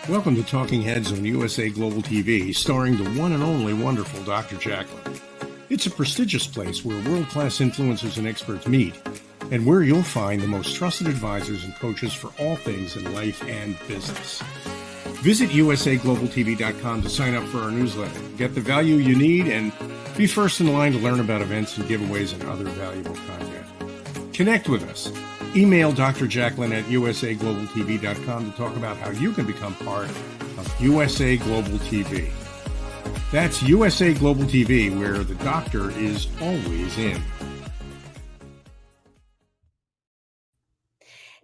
Welcome to Talking Heads on USA Global TV, starring the one and only wonderful Dr. Jacalyn. It's a prestigious place where world-class influencers and experts meet, and where you'll find the most trusted advisors and coaches for all things in life and business. Visit usaglobaltv.com to sign up for our newsletter, get the value you need, and be first in line to learn about events and giveaways and other valuable content. Connect with us. Email Dr. Jacalyn at usaglobaltv.com to talk about how you can become part of USA Global TV. That's USA Global TV, where the doctor is always in.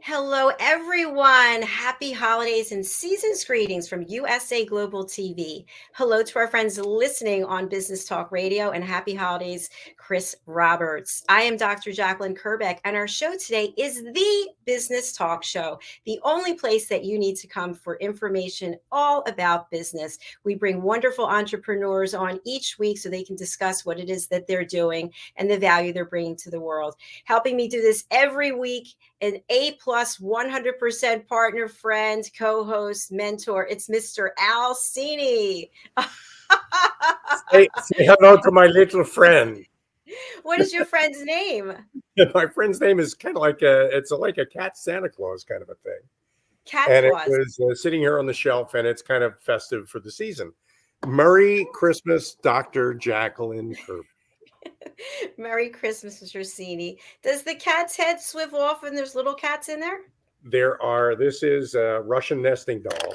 Hello, everyone. Happy holidays and season's greetings from USA Global TV. Hello to our friends listening on Business Talk Radio, and happy holidays, Chris Roberts. I am Dr. Jacalyn Kerbeck, and our show today is the Business Talk Show, the only place that you need to come for information all about business. We bring wonderful entrepreneurs on each week so they can discuss what it is that they're doing and the value they're bringing to the world. Helping me do this every week, an A+ 100% partner, friend, co-host, mentor. It's Mr. Al Cini. Say hello to my little friend. What is your friend's name? My friend's name is kind of like it's like a cat Santa Claus kind of a thing. Cat and Claus. It was sitting here on the shelf, and it's kind of festive for the season. Merry Christmas, Dr. Jacalyn Kerbeck. Merry Christmas, Mr. Cini. Does the cat's head swivel off and there's little cats in there? This is a Russian nesting doll,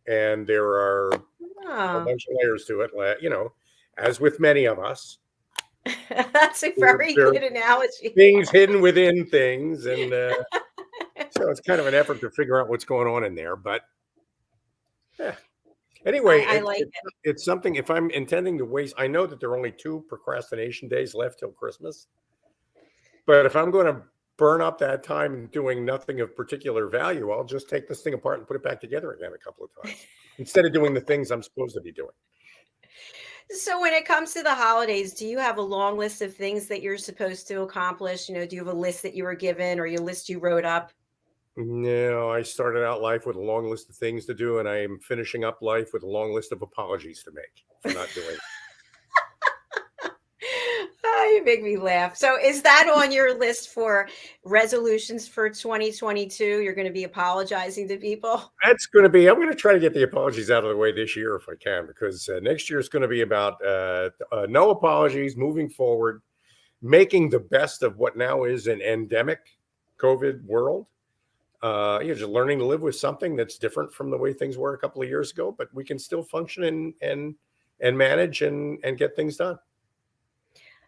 and there are a bunch of layers to it, as with many of us. That's a very good analogy. Things hidden within things, and so it's kind of an effort to figure out what's going on in there. But anyway, I like it. It's something, if I'm intending to waste, I know that there are only 2 procrastination days left till Christmas. But if I'm going to burn up that time doing nothing of particular value, I'll just take this thing apart and put it back together again a couple of times instead of doing the things I'm supposed to be doing. So when it comes to the holidays, do you have a long list of things that you're supposed to accomplish? Do you have a list that you were given or your list you wrote up? No, I started out life with a long list of things to do, and I am finishing up life with a long list of apologies to make for not doing it. You make me laugh. So is that on your list for resolutions for 2022? You're going to be apologizing to people? I'm going to try to get the apologies out of the way this year if I can, because next year is going to be about no apologies, moving forward, making the best of what now is an endemic COVID world. Just learning to live with something that's different from the way things were a couple of years ago, but we can still function and manage and get things done.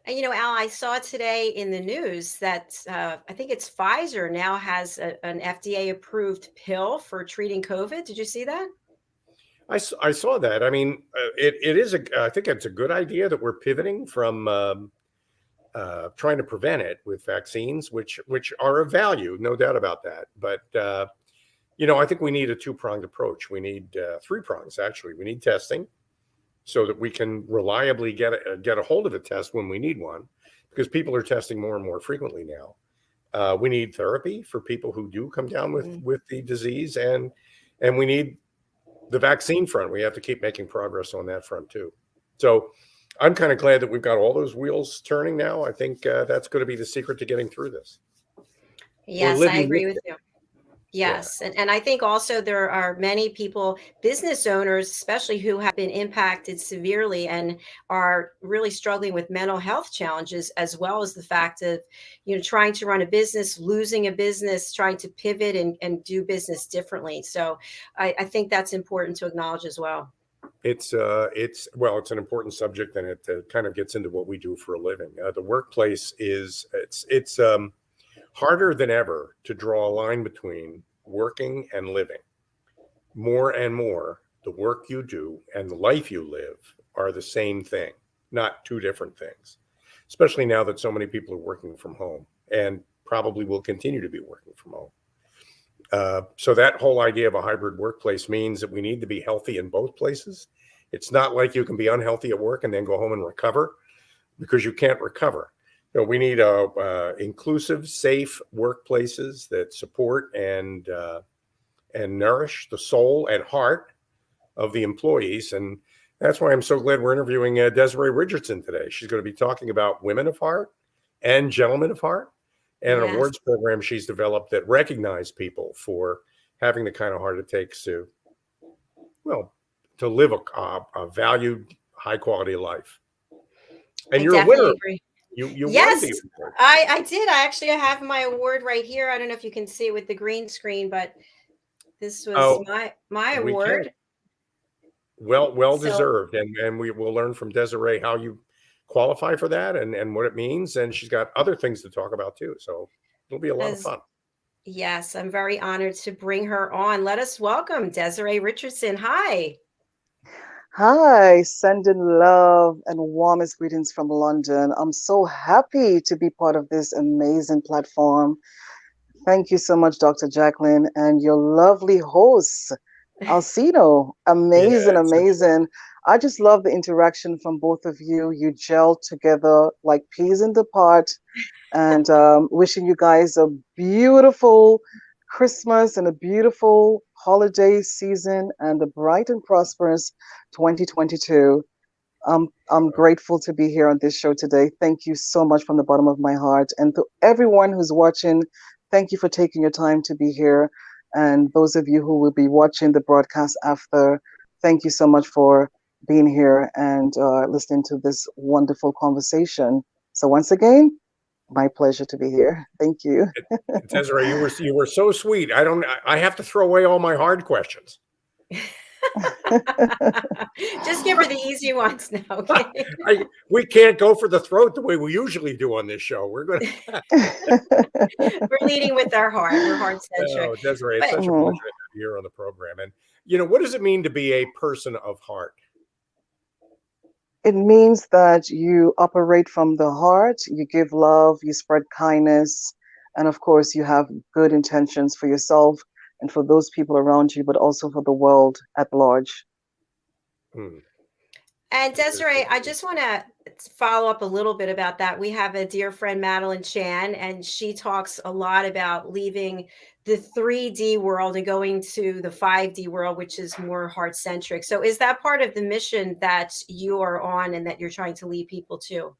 And, Al, I saw today in the news that I think it's Pfizer now has an FDA approved pill for treating COVID. Did you see that? I saw that. I mean, I think it's a good idea that we're pivoting from trying to prevent it with vaccines, which are of value, no doubt about that. But, I think we need a 2-pronged approach. We need 3 prongs, actually. We need testing so that we can reliably get a hold of a test when we need one, because people are testing more and more frequently now. We need therapy for people who do come down with the disease, and we need the vaccine front. We have to keep making progress on that front too. So I'm kind of glad that we've got all those wheels turning now. I think that's going to be the secret to getting through this. Yes, I agree with you. Yes. Yeah. And I think also there are many people, business owners, especially, who have been impacted severely and are really struggling with mental health challenges, as well as the fact of, trying to run a business, losing a business, trying to pivot and do business differently. So I think that's important to acknowledge as well. It's an important subject, and it kind of gets into what we do for a living. The workplace it's harder than ever to draw a line between working and living. More and more, the work you do and the life you live are the same thing, not 2 different things, especially now that so many people are working from home and probably will continue to be working from home. So that whole idea of a hybrid workplace means that we need to be healthy in both places. It's not like you can be unhealthy at work and then go home and recover, because you can't recover. We need inclusive, safe workplaces that support and and nourish the soul and heart of the employees. And that's why I'm so glad we're interviewing Desziree Richardson today. She's going to be talking about women of heart and gentlemen of heart, and an Yes. awards program she's developed that recognize people for having the kind of heart it takes to, well, to live a valued, high quality life. And I you're a definitely winner. agree. You Yes, won the award. I did. I actually have my award right here. I don't know if you can see it with the green screen, but this was Oh, my we can. award. Well So deserved. And we will learn from Desziree how you qualify for that and what it means. And she's got other things to talk about too. So it'll be a lot of as fun. yes, I'm very honored to bring her on. Let us welcome Desziree Richardson. Hi. Hi, sending love and warmest greetings from London. I'm so happy to be part of this amazing platform. Thank you so much, Dr. Jacalyn, and your lovely host, Alcino. Yeah, Amazing, it's a joy. amazing. I just love the interaction from both of you. You gel together like peas in the pod. And wishing you guys a beautiful Christmas and a beautiful holiday season and a bright and prosperous 2022. I'm grateful to be here on this show today. Thank you so much from the bottom of my heart. And to everyone who's watching, thank you for taking your time to be here. And those of you who will be watching the broadcast after, thank you so much for being here and listening to this wonderful conversation. So once again, my pleasure to be here. Thank you. Desziree, you were so sweet. I have to throw away all my hard questions. Just give her the easy ones now, okay? We can't go for the throat the way we usually do on this show. We're going to. We're leading with our heart. We're heart centric. Oh, Desziree, it's But such a pleasure to have you here on the program. And, what does it mean to be a person of heart? It means that you operate from the heart, you give love, you spread kindness, and of course, you have good intentions for yourself and for those people around you, but also for the world at large. Hmm. And Desziree, I just want to follow up a little bit about that. We have a dear friend, Madeline Chan, and she talks a lot about leaving the 3D world and going to the 5D world, which is more heart centric. So, is that part of the mission that you are on and that you're trying to lead people to?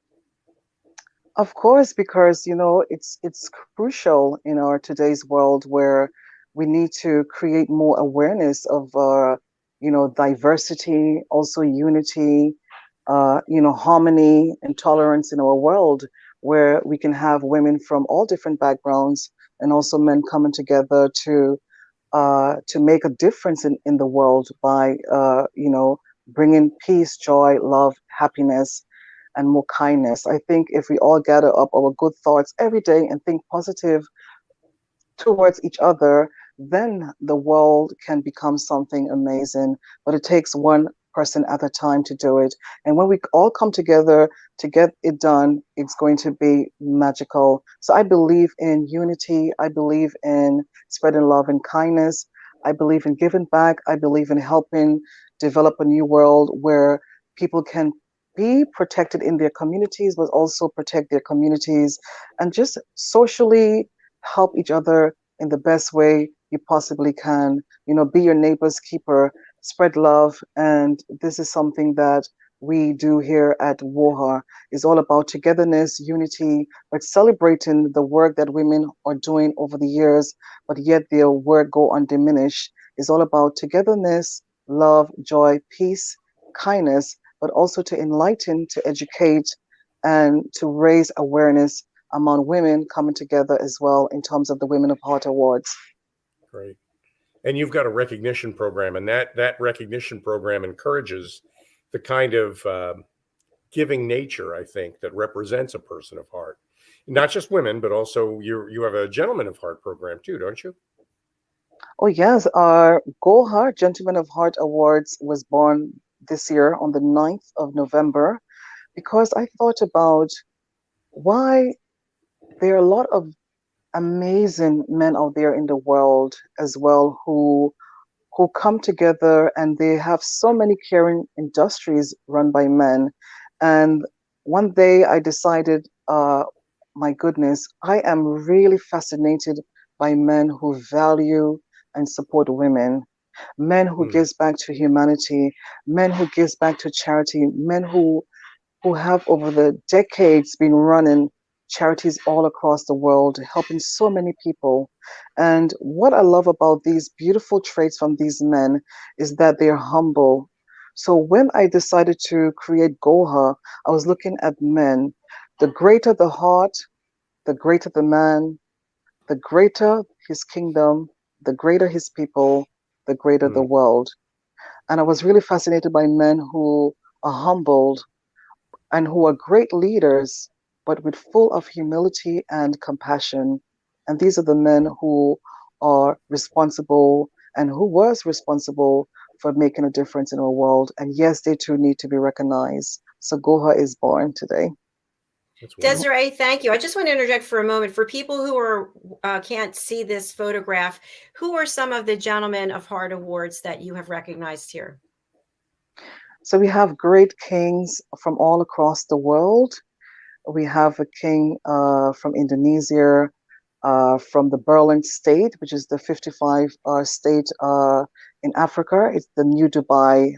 Of course, because it's crucial in our today's world where we need to create more awareness of diversity, also unity, harmony and tolerance in our world, where we can have women from all different backgrounds and also men coming together to make a difference in the world by bringing peace, joy, love, happiness, and more kindness. I think if we all gather up our good thoughts every day and think positive towards each other, then the world can become something amazing. But it takes one person at a time to do it. And when we all come together to get it done, it's going to be magical. So I believe in unity. I believe in spreading love and kindness. I believe in giving back. I believe in helping develop a new world where people can be protected in their communities, but also protect their communities and just socially help each other in the best way you possibly can. Be your neighbor's keeper, spread love. And this is something that we do here at Woha. It's all about togetherness, unity, but celebrating the work that women are doing over the years, but yet their work go undiminished. It's all about togetherness, love, joy, peace, kindness, but also to enlighten, to educate, and to raise awareness among women coming together as well in terms of the Women of Heart Awards. Great. And you've got a recognition program, and that recognition program encourages the kind of giving nature, I think, that represents a person of heart. Not just women, but also you have a Gentleman of Heart program too, don't you? Oh, yes. Our Goha Gentleman of Heart Awards was born this year on the 9th of November because I thought about why there are a lot of amazing men out there in the world as well who come together, and they have so many caring industries run by men. And one day I decided, my goodness, I am really fascinated by men who value and support women, men who gives back to humanity, men who gives back to charity, men who have over the decades been running charities all across the world, helping so many people. And what I love about these beautiful traits from these men is that they're humble. So when I decided to create Goha, I was looking at men. The greater the heart, the greater the man, the greater his kingdom, the greater his people, the greater the world. And I was really fascinated by men who are humbled and who are great leaders, but with full of humility and compassion. And these are the men who are responsible and who was responsible for making a difference in our world. And yes, they too need to be recognized. So Goha is born today. Desziree, thank you. I just want to interject for a moment. For people who are can't see this photograph, who are some of the gentlemen of Heart Awards that you have recognized here? So we have great kings from all across the world. We have a king from Indonesia, from the Berlin state, which is the 55 state in Africa. It's the new Dubai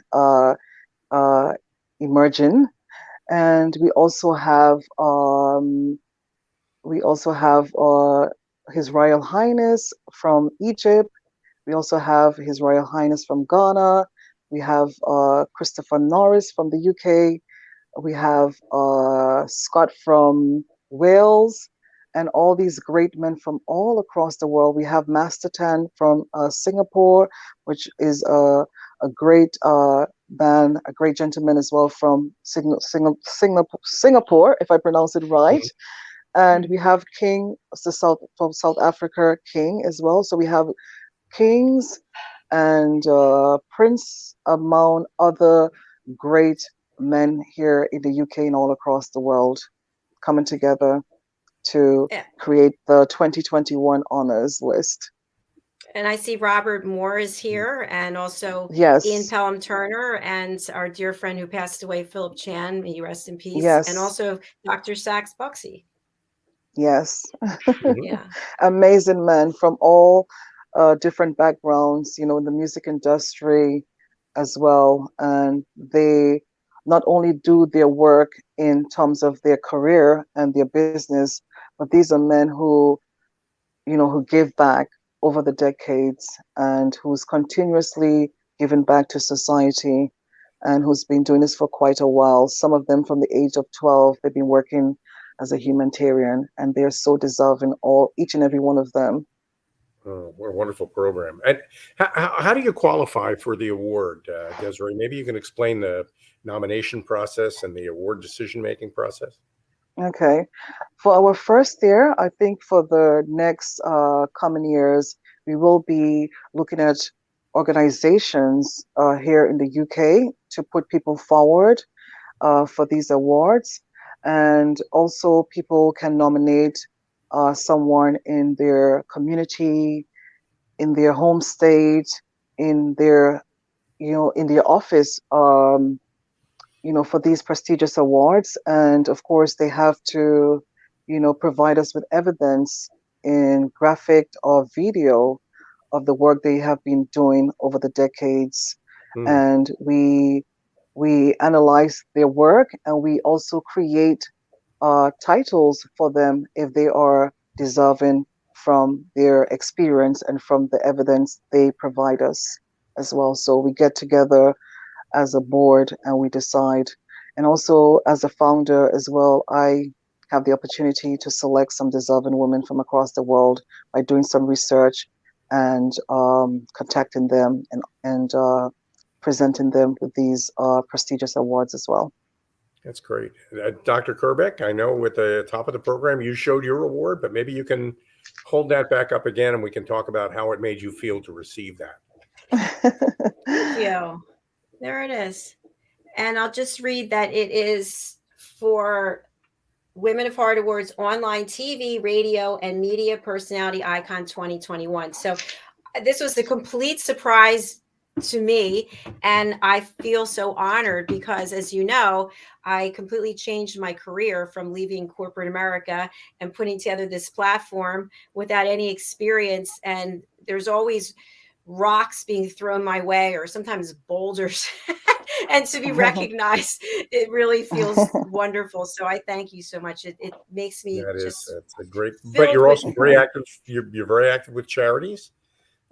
emerging. And we also have His Royal Highness from Egypt. We also have His Royal Highness from Ghana. We have Christopher Norris from the UK. We have Scott from Wales, and all these great men from all across the world. We have Master Tan from Singapore, which is a great man, a great gentleman as well from Singapore, if I pronounce it right. And we have King from South Africa, King as well. So we have kings and prince among other great men here in the UK and all across the world coming together to create the 2021 honors list. And I see Robert Moore is here, and also Yes. Ian Pelham Turner, and our dear friend who passed away, Philip Chan, may you rest in peace. Yes. And also Dr. Sax Buxey. Yes. Yeah. Amazing men from all different backgrounds, in the music industry as well. And they not only do their work in terms of their career and their business, but these are men who give back over the decades and who's continuously given back to society and who's been doing this for quite a while. Some of them from the age of 12, they've been working as a humanitarian, and they're so deserving, each and every one of them. Oh, what a wonderful program. And how do you qualify for the award, Desziree? Maybe you can explain the nomination process and the award decision-making process. Okay. For our first year, I think for the next coming years, we will be looking at organizations here in the UK to put people forward for these awards. And also people can nominate someone in their community, in their home state, in their, in their office, for these prestigious awards. And of course, they have to, provide us with evidence in graphic or video of the work they have been doing over the decades. And we analyze their work, and we also create titles for them if they are deserving from their experience and from the evidence they provide us as well. So we get together as a board and we decide. And also as a founder as well, I have the opportunity to select some deserving women from across the world by doing some research and contacting them and presenting them with these prestigious awards as well. That's great. Dr. Kerbeck, I know at the top of the program you showed your award, but maybe you can hold that back up again and we can talk about how it made you feel to receive that. Thank you. There it is. And I'll just read that it is for Women of Heart Awards Online TV, Radio, and Media Personality Icon 2021. So this was a complete surprise to me, and I feel so honored because, as you know, I completely changed my career from leaving corporate America and putting together this platform without any experience. And there's always rocks being thrown my way or sometimes boulders and to be recognized, it really feels wonderful. So I thank you so much. It makes me just That's a great, but filled you're with also very active. You're very active with charities,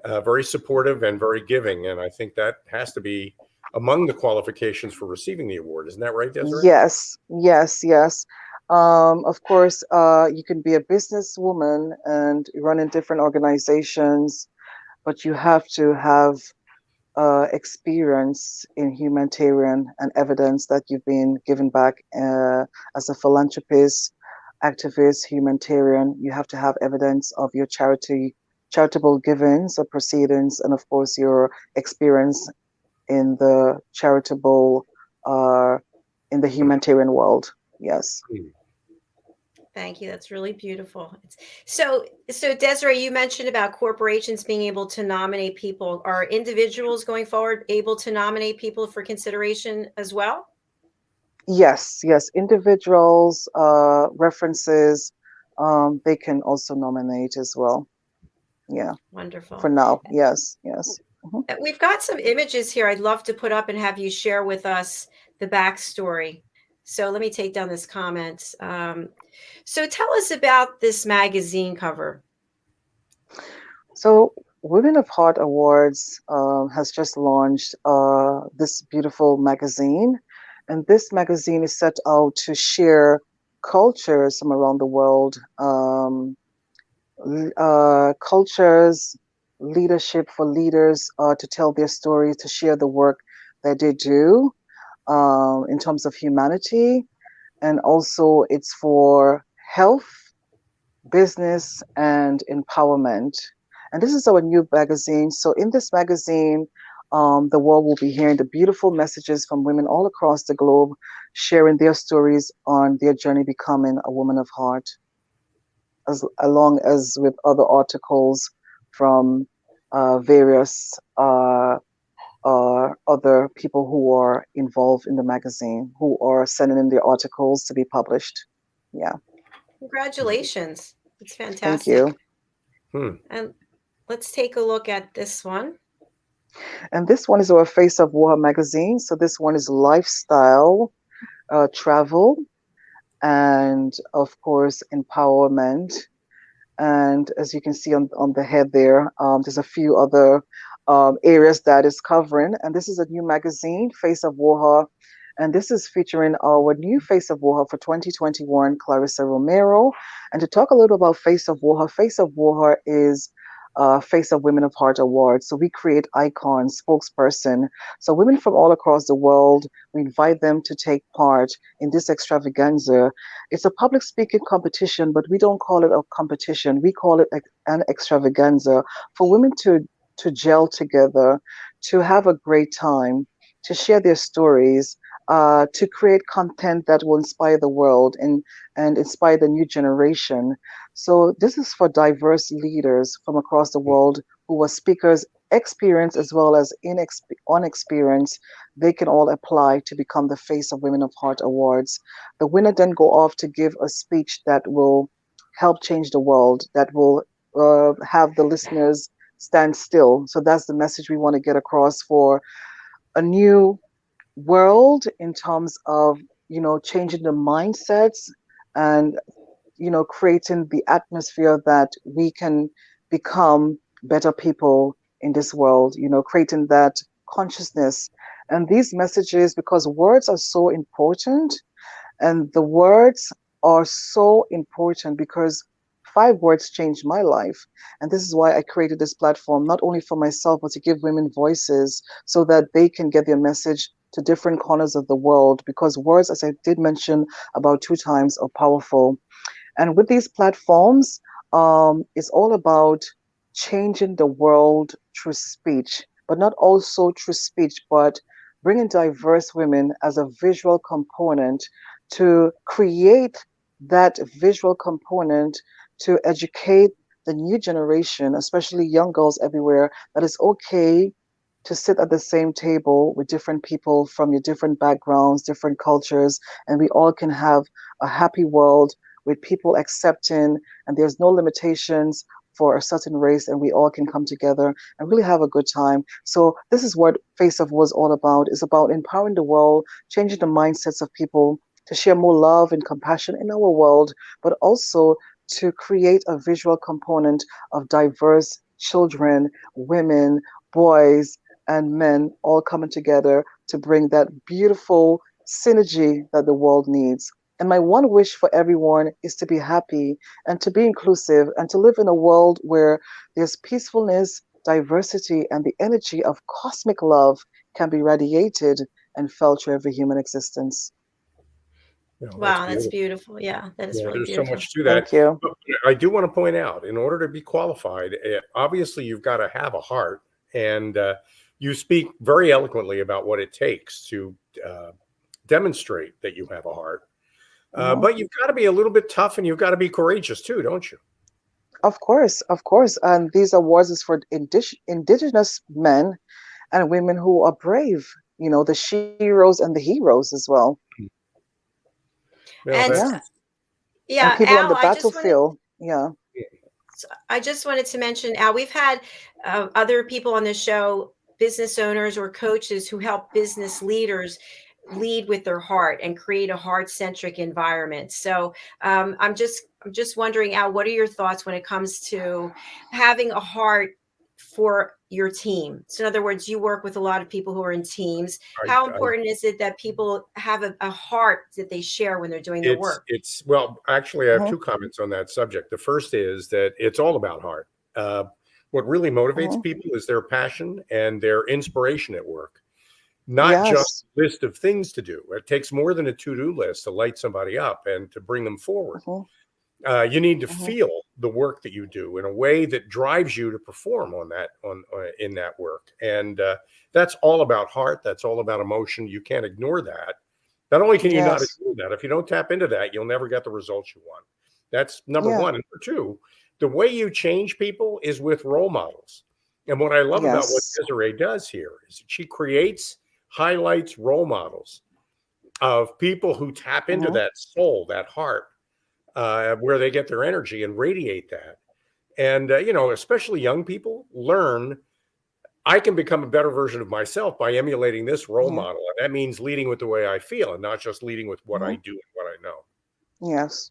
very supportive and very giving. And I think that has to be among the qualifications for receiving the award. Isn't that right, Desziree? Yes, yes, yes. Of course, you can be a businesswoman and run in different organizations, but you have to have experience in humanitarian and evidence that you've been given back as a philanthropist, activist, humanitarian. You have to have evidence of your charitable givings or proceedings, and of course your experience in the charitable, uh, in the humanitarian world. Yes. Thank you. That's really beautiful. So Desziree, you mentioned about corporations being able to nominate people. Are individuals going forward able to nominate people for consideration as well? Yes, yes. Individuals, references, they can also nominate as well. Yeah, for Wonderful. now. Yes, yes. Mhm. We've got some images here I'd love to put up and have you share with us the backstory. So let me take down this comment. So tell us about this magazine cover. So, Women of Heart Awards has just launched this beautiful magazine. And this magazine is set out to share cultures from around the world, cultures, leadership for leaders to tell their stories, to share the work that they do in terms of humanity. And also, it's for health, business, and empowerment. And this is our new magazine. So, in this magazine, the world will be hearing the beautiful messages from women all across the globe, sharing their stories on their journey becoming a woman of heart, along as with other articles from various other people who are involved in the magazine, who are sending in their articles to be published. Yeah. Congratulations. It's Thank fantastic. you. And let's take a look at this one. And this one is our Face of Woha magazine. So this one is lifestyle, travel, and of course, empowerment. And as you can see on the head there, there's a few other areas that is covering. And this is a new magazine, Face of Woha. And this is featuring our new Face of Woha for 2021, Clarissa Romero. And to talk a little about Face of Woha is Face of Women of Heart Award. So we create icons, spokesperson. So women from all across the world, we invite them to take part in this extravaganza. It's a public speaking competition, but we don't call it a competition. We call it an extravaganza for women to gel together, to have a great time, to share their stories, to create content that will inspire the world and inspire the new generation. So this is for diverse leaders from across the world who are speakers, experienced as well as unexperienced. They can all apply to become the Face of Women of Heart Awards. The winner then go off to give a speech that will help change the world, that will have the listeners stand still. So that's the message we want to get across for a new world in terms of changing the mindsets and creating the atmosphere that we can become better people in this world, creating that consciousness and these messages, because words are so important, and the words are so important because 5 words changed my life. And this is why I created this platform, not only for myself, but to give women voices so that they can get their message to different corners of the world. Because words, as I did mention about 2 times, are powerful. And with these platforms, it's all about changing the world through speech, but not also through speech, but bringing diverse women as a visual component to create that visual component to educate the new generation, especially young girls everywhere, that it's okay to sit at the same table with different people from your different backgrounds, different cultures, and we all can have a happy world with people accepting, and there's no limitations for a certain race, and we all can come together and really have a good time. So this is what Face Off was all about. It's about empowering the world, changing the mindsets of people to share more love and compassion in our world, but also to create a visual component of diverse children, women, boys, and men all coming together to bring that beautiful synergy that the world needs. And my one wish for everyone is to be happy and to be inclusive and to live in a world where there's peacefulness, diversity, and the energy of cosmic love can be radiated and felt through every human existence. Wow, that's beautiful. Yeah, that is Yeah, really there's so beautiful. much to that. Thank you. But I do want to point out, in order to be qualified, obviously you've got to have a heart, and you speak very eloquently about what it takes to demonstrate that you have a heart. But you've got to be a little bit tough, and you've got to be courageous too, don't you? Of course, of course. And these awards is for indigenous men and women who are brave, the sheroes and the heroes as well. Well, And Yeah. yeah, And people on Al, the battlefield. Yeah. I just wanted to mention, Al, we've had other people on the show, business owners or coaches who help business leaders lead with their heart and create a heart-centric environment. So I'm just wondering, Al, what are your thoughts when it comes to having a heart for your team? So in other words, you work with a lot of people who are in teams. How important is it that people have a heart that they share when they're doing their work? It's well, actually, I have two comments on that subject. The first is that it's all about heart. What really motivates people is their passion and their inspiration at work, not just a list of things to do. It takes more than a to-do list to light somebody up and to bring them forward. You need to feel the work that you do in a way that drives you to perform in that work, and that's all about heart. That's all about emotion. You can't ignore that. Not only can you not ignore that, if you don't tap into that, you'll never get the results you want. That's number one. And number two, the way you change people is with role models. And what I love about what Desziree does here is that she highlights role models of people who tap into that soul, that heart, where they get their energy and radiate that. And, especially young people learn, I can become a better version of myself by emulating this role model. And that means leading with the way I feel and not just leading with what I do and what I know. Yes.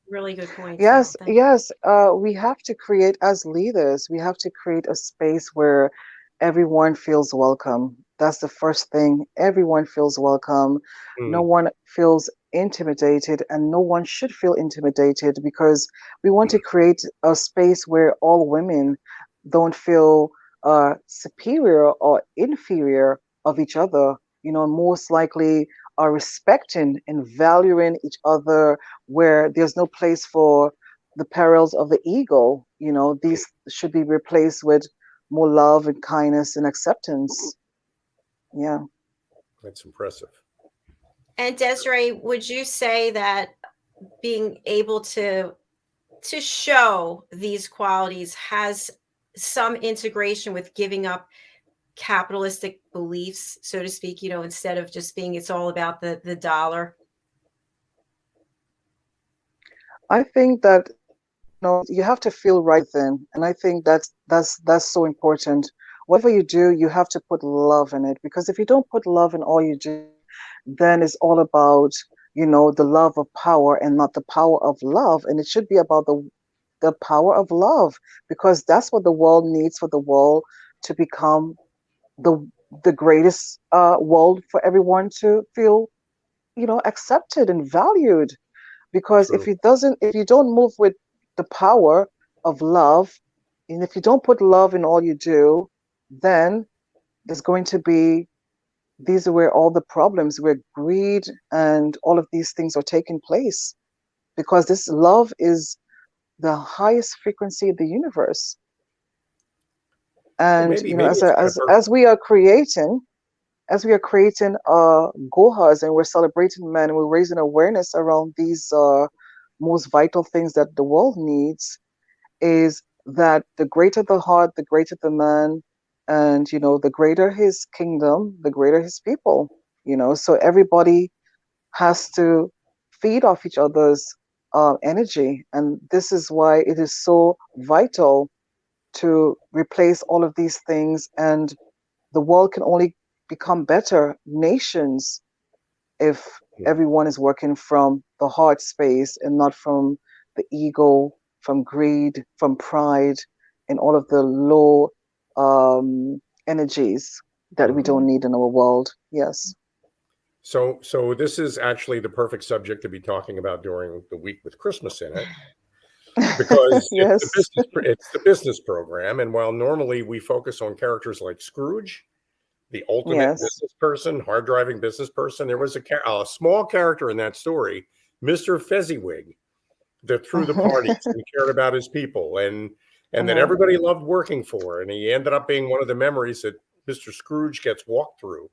Really good point. Yes, yes. We have to create, as leaders, we have to create a space where everyone feels welcome. That's the first thing. Everyone feels welcome. No one feels intimidated, and no one should feel intimidated, because we want to create a space where all women don't feel superior or inferior of each other. Most likely are respecting and valuing each other, where there's no place for the perils of the ego. These should be replaced with more love and kindness and acceptance. Yeah. That's impressive. And Desziree, would you say that being able to show these qualities has some integration with giving up capitalistic beliefs, so to speak, instead of just being it's all about the dollar? I think that you have to feel right then, and I think that's so important. Whatever you do, you have to put love in it, because if you don't put love in all you do, then it's all about the love of power and not the power of love. And it should be about the power of love, because that's what the world needs, for the world to become the greatest world, for everyone to feel accepted and valued. Because if you don't move with the power of love, and if you don't put love in all you do, then there's going to be, these are where all the problems, where greed and all of these things are taking place, because this love is the highest frequency of the universe. And as we are creating Wohas, and we're celebrating men, and we're raising awareness around these most vital things that the world needs, is that the greater the heart, the greater the man, and the greater his kingdom, the greater his people. So everybody has to feed off each other's energy. And this is why it is so vital to replace all of these things. And the world can only become better nations if everyone is working from the heart space and not from the ego, from greed, from pride, and all of the low energies that we don't need in our world. Yes. So this is actually the perfect subject to be talking about during the week with Christmas in it, because Yes. it's the business program. And while normally we focus on characters like Scrooge, the ultimate Yes. business person, hard driving business person, there was a small character in that story, Mr. Fezziwig, that threw the parties and cared about his people, and that everybody loved working for. And he ended up being one of the memories that Mr. Scrooge gets walked through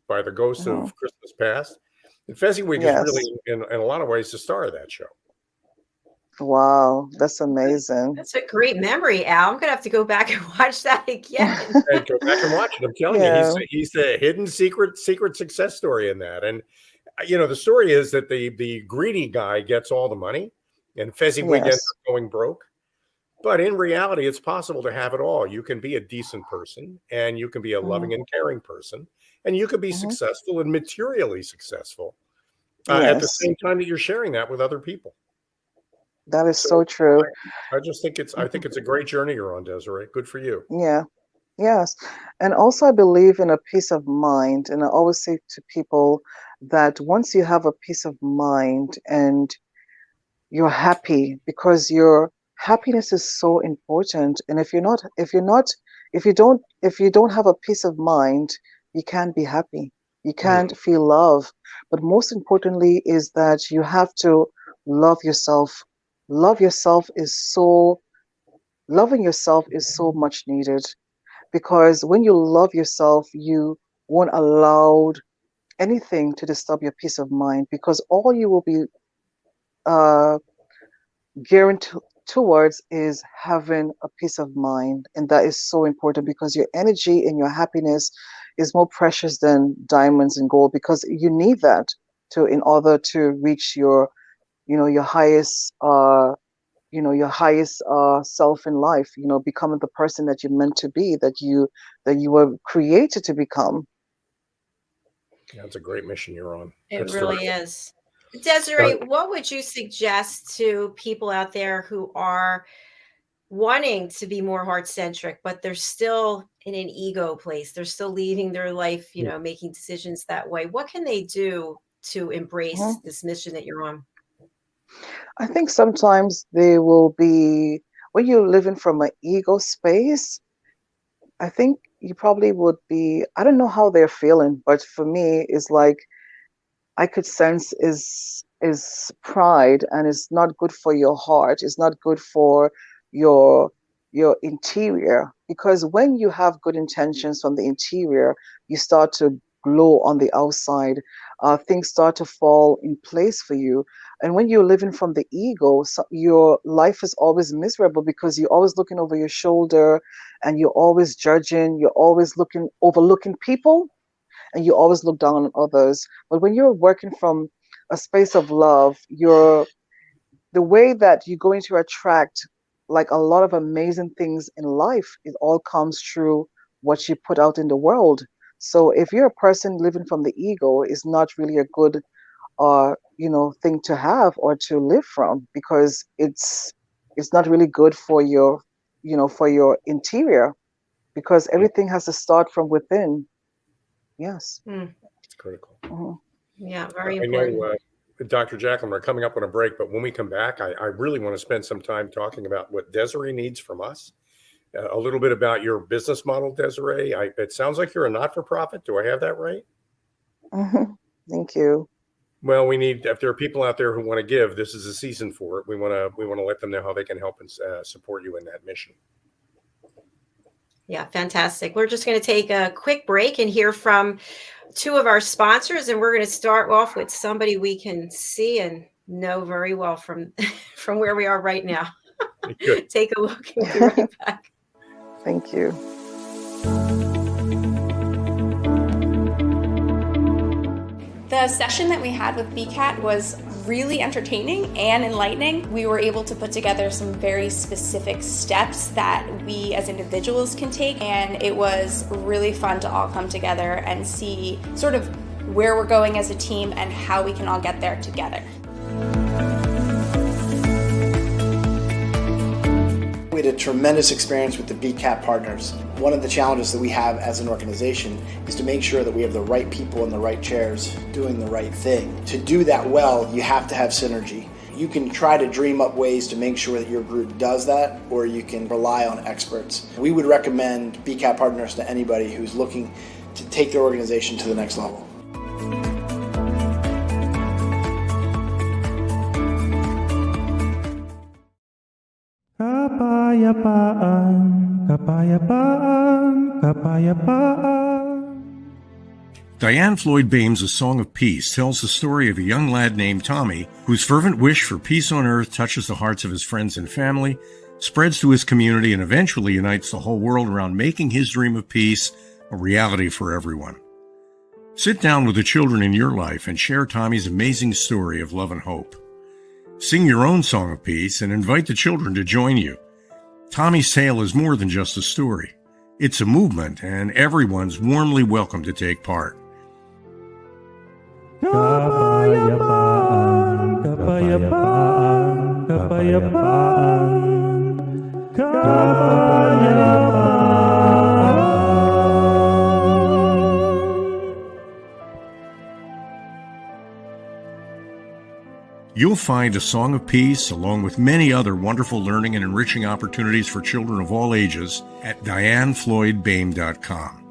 by the ghosts of Christmas past. And Fezziwig is Yes. really, in a lot of ways, the star of that show. Wow, that's amazing. That's a great memory, Al. I'm gonna have to go back and watch that again. And go back and watch it. I'm telling you, he's the hidden secret success story in that. And the story is that the greedy guy gets all the money, and Fezziwig ends up going broke. But in reality, it's possible to have it all. You can be a decent person, and you can be a loving and caring person, and you can be successful and materially successful at the same time that you're sharing that with other people. That is so true. I just think it's a great journey you're on, Desziree. Good for you. Yeah. Yes. And also I believe in a peace of mind. And I always say to people that once you have a peace of mind and you're happy, because your happiness is so important. And if you don't have a peace of mind, you can't be happy. You can't feel love. But most importantly is that you have to love yourself. Loving yourself is so much needed, because when you love yourself, you won't allow anything to disturb your peace of mind, because all you will be gearing towards is having a peace of mind. And that is so important, because your energy and your happiness is more precious than diamonds and gold, because you need that in order to reach your highest self in life, becoming the person that you're meant to be, that you were created to become. Yeah, it's a great mission you're on. It really is. Desziree, what would you suggest to people out there who are wanting to be more heart-centric, but they're still in an ego place? They're still leading their life, making decisions that way. What can they do to embrace this mission that you're on? I think sometimes they will be, when you're living from an ego space, I think you probably would be, I don't know how they're feeling, but for me, it's like I could sense is pride, and it's not good for your heart. It's not good for your interior, because when you have good intentions from the interior, you start to glow on the outside. Things start to fall in place for you. And when you're living from the ego, your life is always miserable, because you're always looking over your shoulder, and you're always judging. You're always overlooking people, and you always look down on others. But when you're working from a space of love, the way that you're going to attract like a lot of amazing things in life, it all comes through what you put out in the world. So if you're a person living from the ego, it's not really a good thing to have or to live from, because it's not really good for your interior, because everything has to start from within. Yes. It's critical. Yeah, very important. I know, Dr. Jacalyn, we're coming up on a break, but when we come back, I really want to spend some time talking about what Desziree needs from us. A little bit about your business model, Desziree. It sounds like you're a not-for-profit. Do I have that right? Thank you. Well, if there are people out there who want to give, this is a season for it. We want to let them know how they can help and support you in that mission. Yeah, fantastic. We're just going to take a quick break and hear from two of our sponsors, and we're going to start off with somebody we can see and know very well from where we are right now. Take a look and we'll be right back. Thank you. The session that we had with BCAT was really entertaining and enlightening. We were able to put together some very specific steps that we as individuals can take, and it was really fun to all come together and see sort of where we're going as a team and how we can all get there together. We had a tremendous experience with the BCAP partners. One of the challenges that we have as an organization is to make sure that we have the right people in the right chairs doing the right thing. To do that well, you have to have synergy. You can try to dream up ways to make sure that your group does that, or you can rely on experts. We would recommend BCAP partners to anybody who's looking to take their organization to the next level. Kapayapaan, kapayapaan, kapayapaan. Diane Floyd Bame's A Song of Peace tells the story of a young lad named Tommy whose fervent wish for peace on earth touches the hearts of his friends and family, spreads to his community, and eventually unites the whole world around making his dream of peace a reality for everyone. Sit down with the children in your life and share Tommy's amazing story of love and hope. Sing your own song of peace and invite the children to join you. Tommy's tale is more than just a story. It's a movement, and everyone's warmly welcome to take part. Kapayapaan, kapayapaan, kapayapaan, kapayapaan. You'll find A Song of Peace, along with many other wonderful learning and enriching opportunities for children of all ages, at DianeFloydBame.com.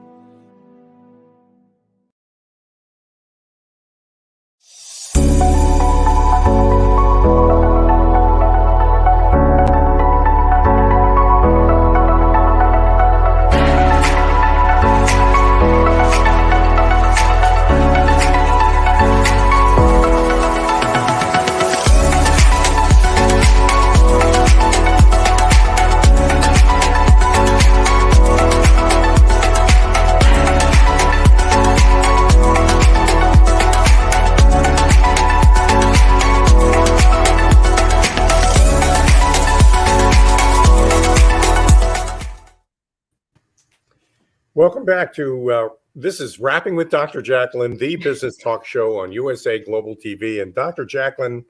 Welcome back to this is Rapping with Dr. Jacalyn, the business talk show on USA Global TV. And Dr. Jacalyn,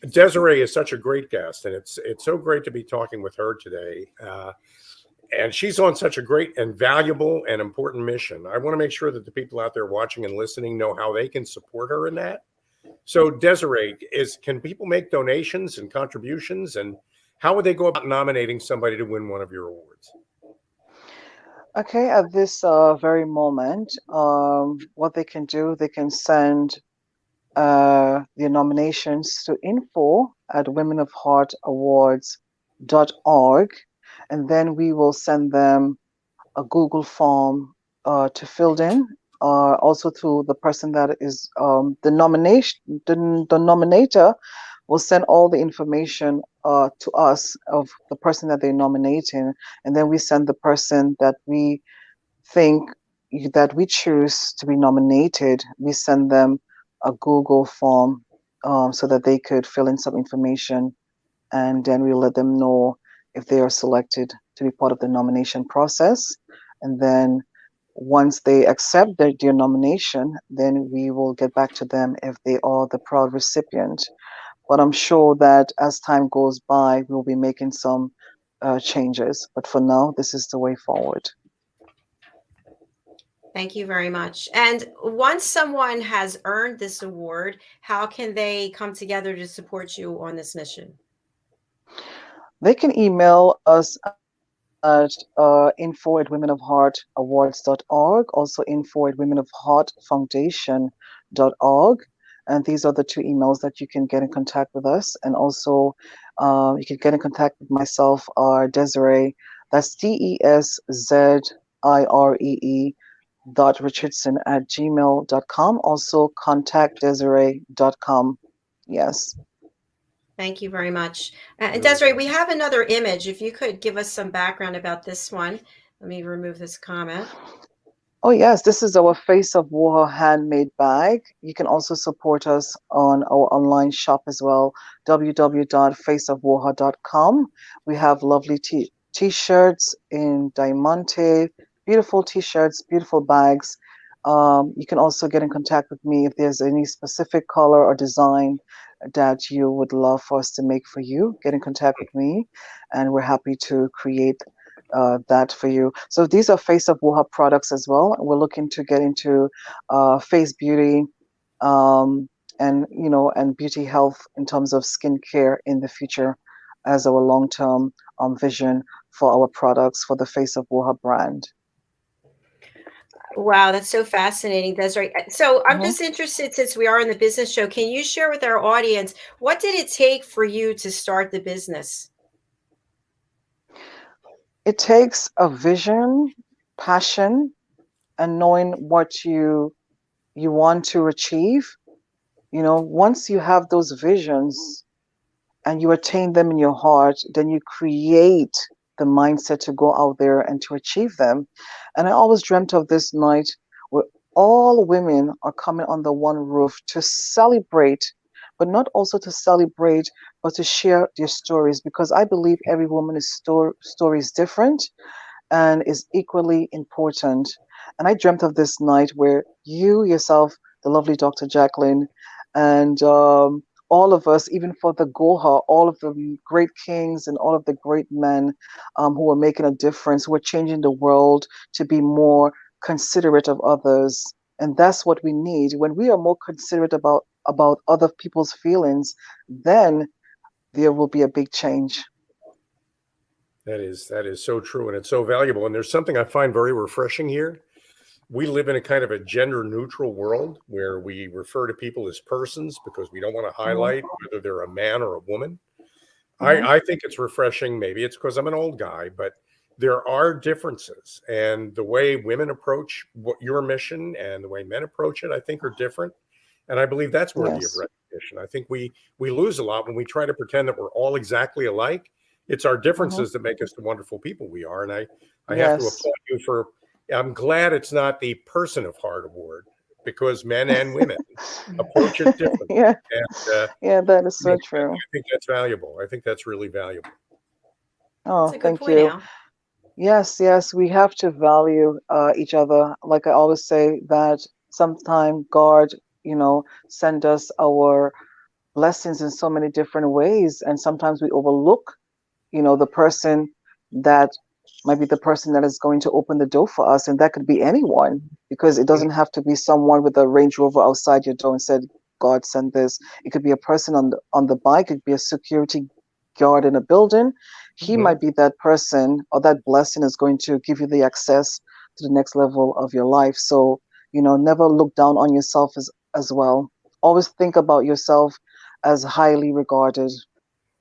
Desziree is such a great guest, and it's so great to be talking with her today. And she's on such a great and valuable and important mission. I want to make sure that the people out there watching and listening know how they can support her in that. So Desziree, can people make donations and contributions, and how would they go about nominating somebody to win one of your awards? Okay, at this very moment, what they can do, they can send their nominations to info@womenofheartawards.org, and then we will send them a Google form to fill in, also to the person that is the nominator will send all the information to us of the person that they're nominating, and then we send the person that we think that we choose to be nominated, we send them a Google form so that they could fill in some information, and then we'll let them know if they are selected to be part of the nomination process. And then once they accept their nomination, then we will get back to them if they are the proud recipient. But I'm sure that as time goes by, we'll be making some changes. But for now, this is the way forward. Thank you very much. And once someone has earned this award, how can they come together to support you on this mission? They can email us at info@womenofheartawards.org, also info@womenofheartfoundation.org. And these are the two emails that you can get in contact with us. And also you can get in contact with myself, Desziree, that's DESZIREE.Richardson@gmail.com. Also contactdesziree.com. Yes. Thank you very much. And Desziree, we have another image. If you could give us some background about this one. Let me remove this comment. Oh, yes, this is our Face of Woha handmade bag. You can also support us on our online shop as well, www.faceofwoha.com. We have lovely t-shirts in diamante, beautiful t-shirts, beautiful bags. You can also get in contact with me if there's any specific color or design that you would love for us to make for you. Get in contact with me, and we're happy to create that for you. So these are Face of Woha products as well. We're looking to get into face beauty, and and beauty health in terms of skincare in the future as our long-term vision for our products for the Face of Woha brand. Wow, that's so fascinating, Desiree. So I'm Mhm. just interested, since we are in the business show, can you share with our audience what did it take for you to start the business? It takes a vision, passion, and knowing what you want to achieve. Once you have those visions and you attain them in your heart, then you create the mindset to go out there and to achieve them. And I always dreamt of this night where all women are coming under one roof to celebrate, but not also to celebrate, but to share their stories, because I believe every woman's story is different and is equally important. And I dreamt of this night where you yourself, the lovely Dr. Jacalyn, and all of us, even for the Goha, all of the great kings and all of the great men who are making a difference, who are changing the world to be more considerate of others. And that's what we need. When we are more considerate about other people's feelings, then there will be a big change. That is so true, and it's so valuable. And there's something I find very refreshing here. We live in a kind of a gender neutral world where we refer to people as persons because we don't want to Mhm, highlight whether they're a man or a woman. mhm. I think it's refreshing. Maybe it's because I'm an old guy, but there are differences. And the way women approach what your mission and the way men approach it, I think, are different. And I believe that's worthy of Yes, recognition. I think we lose a lot when we try to pretend that we're all exactly alike. It's our mhm. differences that make us the wonderful people we are. And I have to Yes. applaud you for. I'm glad it's not the Person of Heart Award because men and women approach it differently. Yeah, And yeah, that is you know, so true. I think that's valuable. I think that's really valuable. That's Oh, a good thank point, you. Al. Yes, yes, we have to value each other. Like I always say that sometime God, send us our blessings in so many different ways, and sometimes we overlook, the person that might be the person that is going to open the door for us, and that could be anyone, because it doesn't have to be someone with a Range Rover outside your door and said, God send this. It could be a person on the bike, it could be a security guard in a building. He Mhm. might be that person, or that blessing is going to give you the access to the next level of your life. So, never look down on yourself as well. Always think about yourself as highly regarded,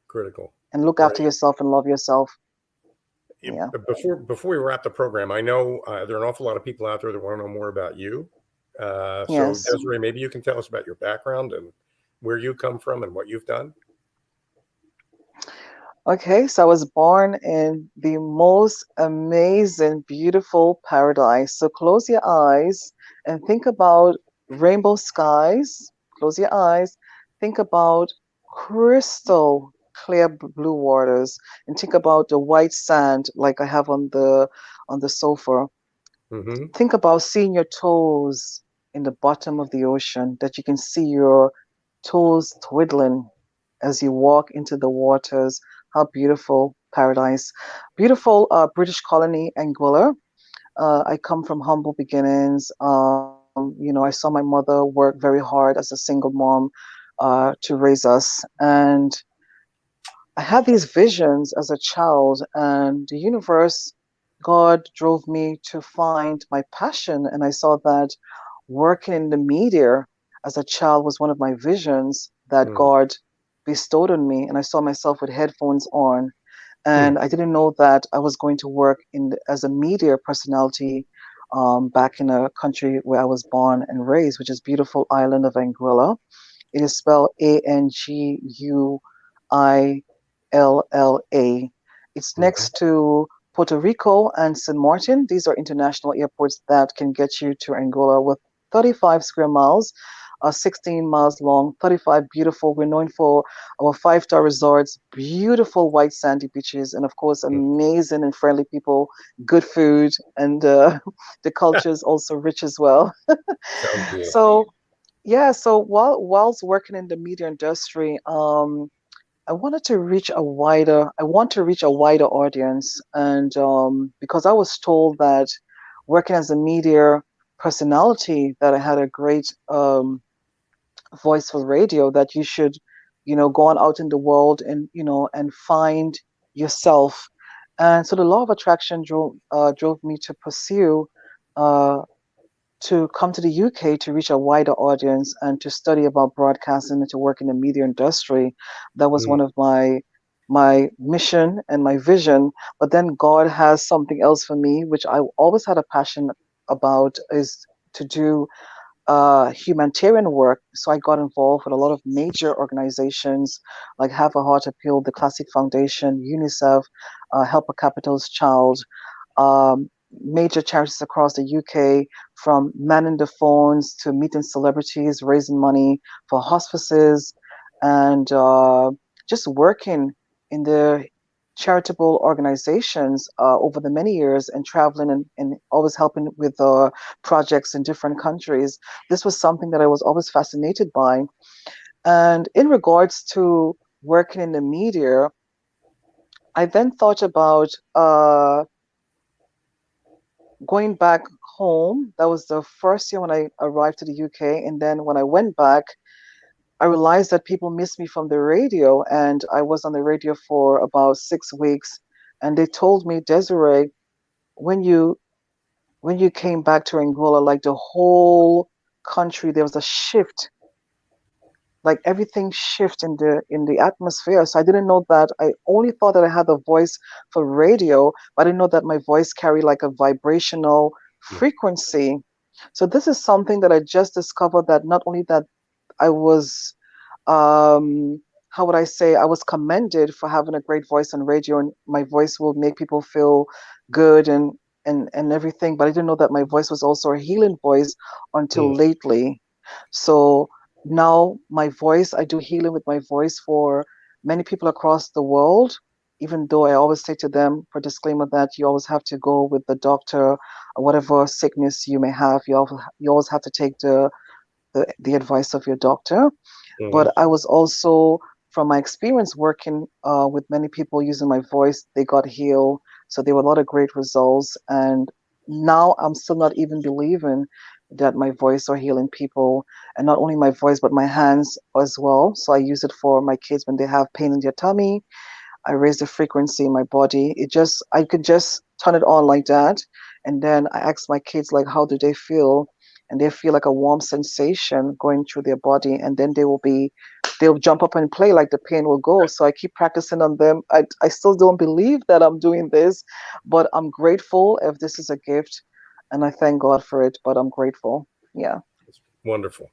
Critical. and look Very after yourself and love yourself. Yeah. before we wrap the program, I know there are an awful lot of people out there that want to know more about you. So Yes. Desiree, maybe you can tell us about your background and where you come from and what you've done. Okay, so I was born in the most amazing, beautiful paradise. So close your eyes and think about rainbow skies. Close your eyes. Think about crystal clear blue waters, and think about the white sand like I have on the sofa. Hmm. Think about seeing your toes in the bottom of the ocean, that you can see your toes twiddling as you walk into the waters. How beautiful paradise. Beautiful British colony, Anguilla. I come from humble beginnings. I saw my mother work very hard as a single mom to raise us. And I had these visions as a child, and the universe, God drove me to find my passion. And I saw that working in the media as a child was one of my visions that Mm. God bestowed on me. And I saw myself with headphones on. Hmm. And I didn't know that I was going to work as a media personality back in a country where I was born and raised, which is beautiful island of Anguilla. It is spelled Anguilla. It's Hmm. next to Puerto Rico, and St. Martin. These are international airports that can get you to Angola with 35 square miles, 16 miles long, 35 beautiful. We're known for our five-star resorts, beautiful white sandy beaches, and of course, amazing and friendly people, good food, and the culture is also rich as well. Sounds beautiful. So, yeah, so whilst working in the media industry, I wanted to reach a wider, I want to reach a wider audience. And because I was told that working as a media personality, that I had a great voice for radio, that you should, go on out in the world and, and find yourself. And so the law of attraction drove me to pursue uh, to come to the UK to reach a wider audience and to study about broadcasting and to work in the media industry. That was one of my mission and my vision. But then God has something else for me, which I always had a passion about, is to do humanitarian work. So I got involved with a lot of major organizations like Have a Heart Appeal, the Classic Foundation, UNICEF, Help a Capital's Child, major charities across the UK, from manning the phones to meeting celebrities, raising money for hospices, and just working in the charitable organizations over the many years, and traveling and always helping with projects in different countries. This was something that I was always fascinated by. And in regards to working in the media, I then thought about going back home. That was the first year when I arrived to the UK. And then when I went back, I realized that people missed me from the radio. And I was on the radio for about 6 weeks. And they told me, Desziree, when you came back to Angola, like the whole country, there was a shift, like everything shift in the atmosphere. So I didn't know that. I only thought that I had a voice for radio, but I didn't know that my voice carried like a vibrational frequency. So this is something that I just discovered, that not only that I was how would I say, I was commended for having a great voice on radio, and my voice will make people feel good and everything, but I didn't know that my voice was also a healing voice until lately. So now my voice, I do healing with my voice for many people across the world, even though I always say to them, for disclaimer, that you always have to go with the doctor, or whatever sickness you may have, you always have to take the advice of your doctor. But I was also, from my experience working with many people using my voice, they got healed. So there were a lot of great results. And now I'm still not even believing that my voice are healing people. And not only my voice, but my hands as well. So I use it for my kids when they have pain in their tummy. I raise the frequency in my body. I could just turn it on like that. And then I ask my kids, like, how do they feel? And they feel like a warm sensation going through their body. And then they'll jump up and play, like the pain will go. So I keep practicing on them. I still don't believe that I'm doing this, but I'm grateful if this is a gift. And I thank God for it, but I'm grateful. Yeah. Wonderful.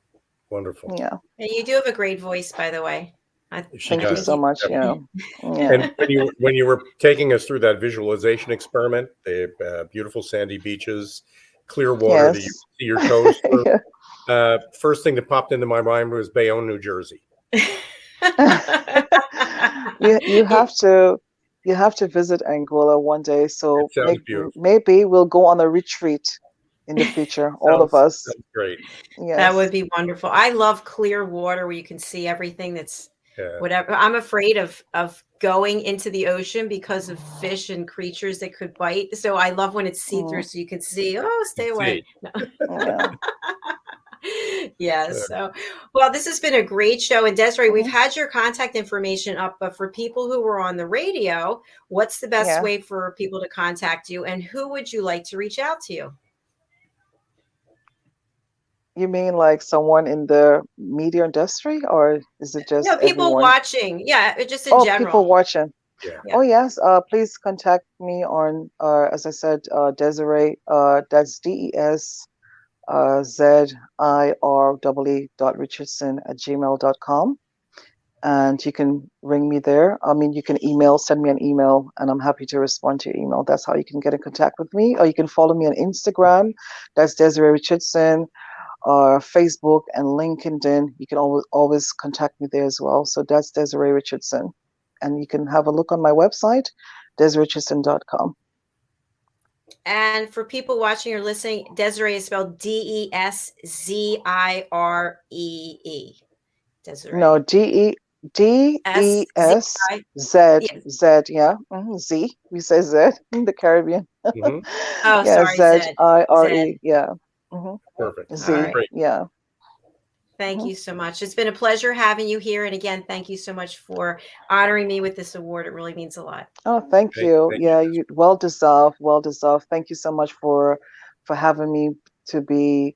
Wonderful. Yeah. And you do have a great voice, by the way. Thank you so much. Yeah. And when you were taking us through that visualization experiment, the beautiful sandy beaches, clear water that you see your toes through, first thing that popped into my mind was Bayonne, New Jersey. you have to visit Angola one day. So maybe we'll go on a retreat in the future, all of us. Sounds great. Yes. That would be wonderful. I love clear water where you can see everything that's whatever. I'm afraid of going into the ocean because of fish and creatures that could bite. So I love when it's see-through, so you can see, stay away. No. Yes. So, well, this has been a great show. And Desziree, we've had your contact information up, but for people who were on the radio, what's the best way for people to contact you, and who would you like to reach out to you? You mean like someone in the media industry, or is it just people everyone? Watching? Yeah, just in general. People watching. Yeah. Oh yes. Please contact me on, as I said, Desziree. That's DESZIRE.Richardson@gmail.com. and you can ring me there. I mean, you can send me an email, and I'm happy to respond to your email. That's how you can get in contact with me. Or you can follow me on Instagram. That's Desziree Richardson, or Facebook and LinkedIn. You can always contact me there as well. So that's Desziree Richardson. And you can have a look on my website, DesireeRichardson.com. And for people watching or listening, Desziree is spelled Desziree. Desziree. No, Deszz. Z, yeah. Z. We say Z in the Caribbean. Mhm. Oh, Yeah, sorry, Zed. Zire. Yeah. Perfect. Z. All right. Great. Yeah. Thank you so much. It's been a pleasure having you here. And again, thank you so much for honoring me with this award. It really means a lot. Oh, thank you. Thank Yeah, you well deserved. Well deserved. Thank you so much for having me to be,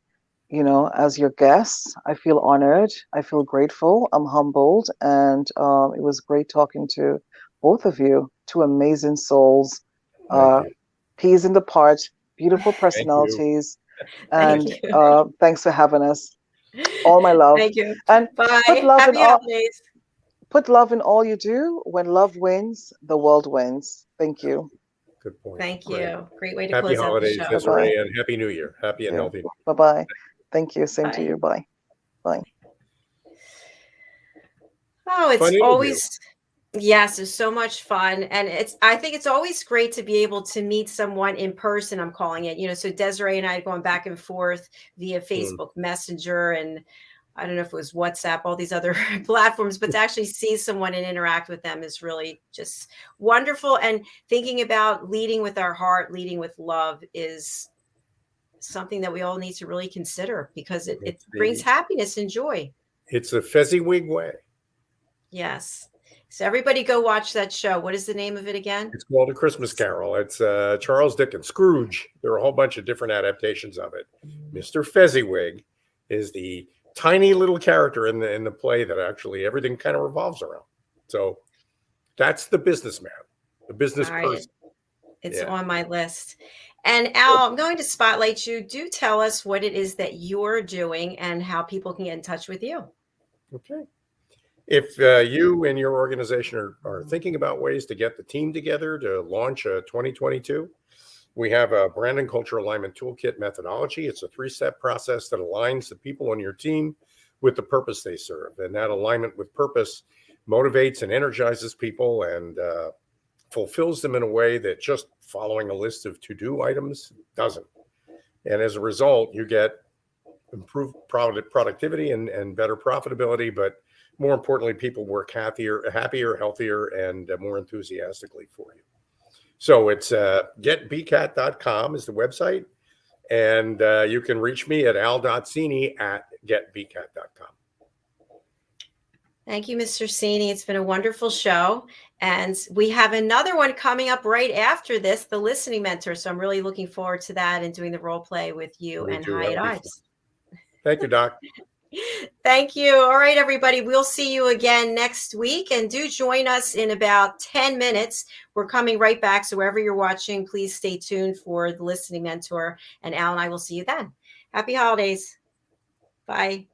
as your guest. I feel honored. I feel grateful. I'm humbled, and it was great talking to both of you. Two amazing souls. Thank you. Peas in the pod. Beautiful Thank you. personalities. Thank And you. thanks for having us. All my love. Thank you. And Bye. put love in Happy all. holidays. Put love in all you do. When love wins, the world wins. Thank you. Good point. Thank Great. you. Great way to Happy close out the holidays, show. Desziree, and Happy New Year. Happy and healthy. Bye-bye. Thank you. Same to Bye. you. Bye. Bye. Oh, it's Fun interview. always, yes, it's so much fun. And I think it's always great to be able to meet someone in person, I'm calling it. So Desziree and I had gone back and forth via Facebook Messenger, and I don't know if it was WhatsApp, all these other platforms, but to actually see someone and interact with them is really just wonderful. And thinking about leading with our heart, leading with love is something that we all need to really consider, because it brings happiness and joy. It's the Fezziwig way. Yes. So everybody go watch that show. What is the name of it again? It's called A Christmas Carol. It's Charles Dickens, Scrooge. There are a whole bunch of different adaptations of it. Mr. Fezziwig is the tiny little character in the play that actually everything kind of revolves around. So that's the businessman, the business person. It's on my list. And Al, I'm going to spotlight you. Do tell us what it is that you're doing and how people can get in touch with you. Okay. If you and your organization are thinking about ways to get the team together to launch a 2022, we have a brand and culture alignment toolkit methodology. It's a 3-step process that aligns the people on your team with the purpose they serve. And that alignment with purpose motivates and energizes people and fulfills them in a way that just following a list of to-do items doesn't. And as a result, you get improved productivity and better profitability, but more importantly, people work happier, healthier, and more enthusiastically for you. So it's getbcat.com is the website. And you can reach me at al.cini@getbcat.com. Thank you, Mr. Cini. It's been a wonderful show. And we have another one coming up right after this, the Listening Mentor. So I'm really looking forward to that and doing the role play with you and Hyatt Ives. Thank you, Doc. Thank you. All right, everybody. We'll see you again next week. And do join us in about 10 minutes. We're coming right back. So wherever you're watching, please stay tuned for the Listening Mentor. And Al and I will see you then. Happy holidays. Bye.